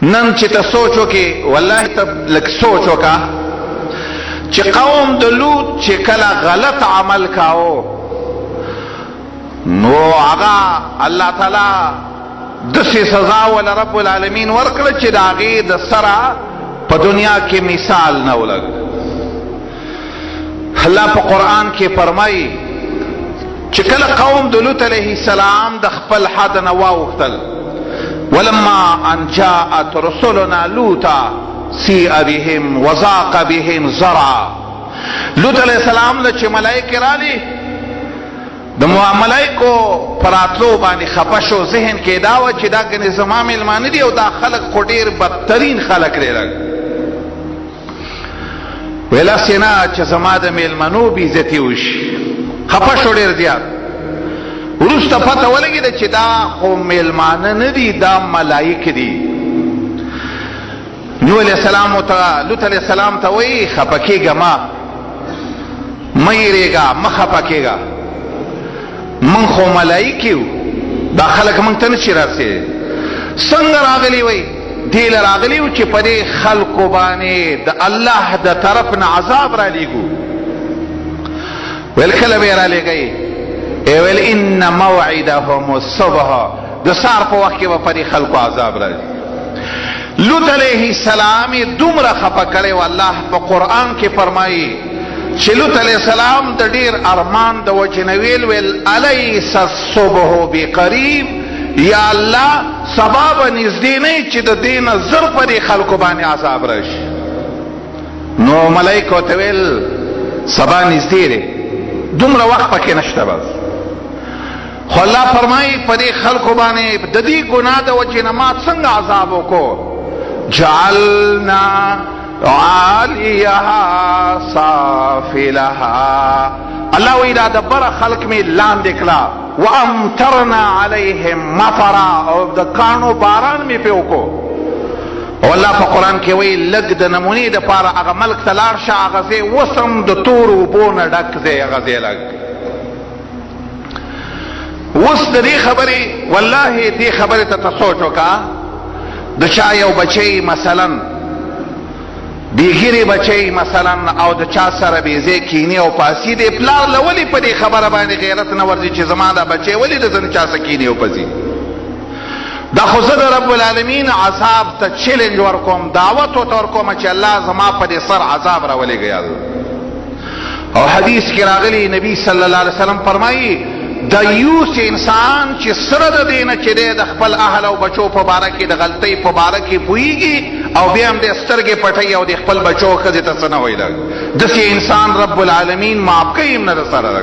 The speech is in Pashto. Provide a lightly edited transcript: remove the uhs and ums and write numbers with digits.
نن چې ته سوچ وکې، والله ته لږ سوچ وکړه چې قوم د لوط چې کله غلط عمل کاو نو هغه الله تعالی داسې سزا ول رب العالمین ورکړه چې د هغې د سره په دنیا کې مثال نه ولګ. الله په قرآن کې فرمایي چې کله قوم د لوط علیه السلام د خپل حد نه واوښتل، ولما ان جاءت رسلنا لوطا سیء بهم وضاق بهم ذرعا. لوط علیہ السلام له چې ملائکه رالی، د ملائکو پر راتلو باندې خفه شو، ذهن کې دا وه چې دا ګنې زما میلمانه دي او دا خلک خو ډېر بدترین خلک دی. ویل هسې نه چې زما د میلمنو بېعزتي وشي، خفه شو ډېر زیات. وروسته پته ولګېده چې دا خو میلمانه نه دي، دا ملایک دي. نوح علیہ السلام ته لوط علیہ السلام ته وایي خفه کېږه مه یېرېږه، مه خفه کېږه، من خو ملایک یو، دا خلک موږ ته نشي رسېدی. څنګه راغلي وایي دې له راغلي وو چې په دې خلکو باندې د الله د طرف نه عذاب را لیږو. ویل کله به یې را لیږئ؟ ویل ان موعدهم الصبح، د سهار په وخت کې به په دې خلکو عذاب راځي. لوط علیه السلام یې دومره خفه کړی و، الله په قرآن کې فرمایي چې لوط علیه السلام د ډېر ارمان د وجې نه ویل الیس الصبح بقریب، یا الله سبا به نږدې نه چې د دې نه زر په دې خلکو باندې عذاب راشي. نو ملایکو ته ویل سبا نږدې دی، دومره وخت پکې نشته. بس خو الله فرمایي په دې خلکو باندې د دې ګناه د وجې نه ما څنګه عذاب وکړو؟ جعلنا عالیها سافلها، الله وی دا د بره خلق می لاندې کړه، وامطرنا علیهم مطرا، او د کاڼو باران می پې وکړو. او الله په قرآن کې وی لږ د نمونې دپاره هغه ملک ته لاړ شه، هغه ځای وسم د تورو اوبو نه ډک ځای، هغه ځای لږ. اوس د دې خبرې، والله دې خبرې ته ته سوچ وکړه، د چا یو بچی مثلا بیګیری بچی مثلا او د چا سره بیزه کینی او پاسی دی، پلار لولی په دې خبره باندې غیرت نه ورځي چې زما دا بچی ولی د ځن چا سره کینی او پاسی. دا خو زه د رب العالمین عذاب ته چیلنج ورکوم، دعوت ورته ورکوم چې الله زما په دې سر عذاب راولېږي. او حدیث کې راغلی نبی صلی الله علیه وسلم فرمایي دیوس انسان چې سره د دې نه چې دی د خپل اهل او بچو په باره کې د غلطۍ په باره کې پوهېږي او بیا هم د سترګې پټوي او د خپل بچو ښځې ته څه نه وایي، داسې انسان رب العالمین معاف کوي هم نه د سره.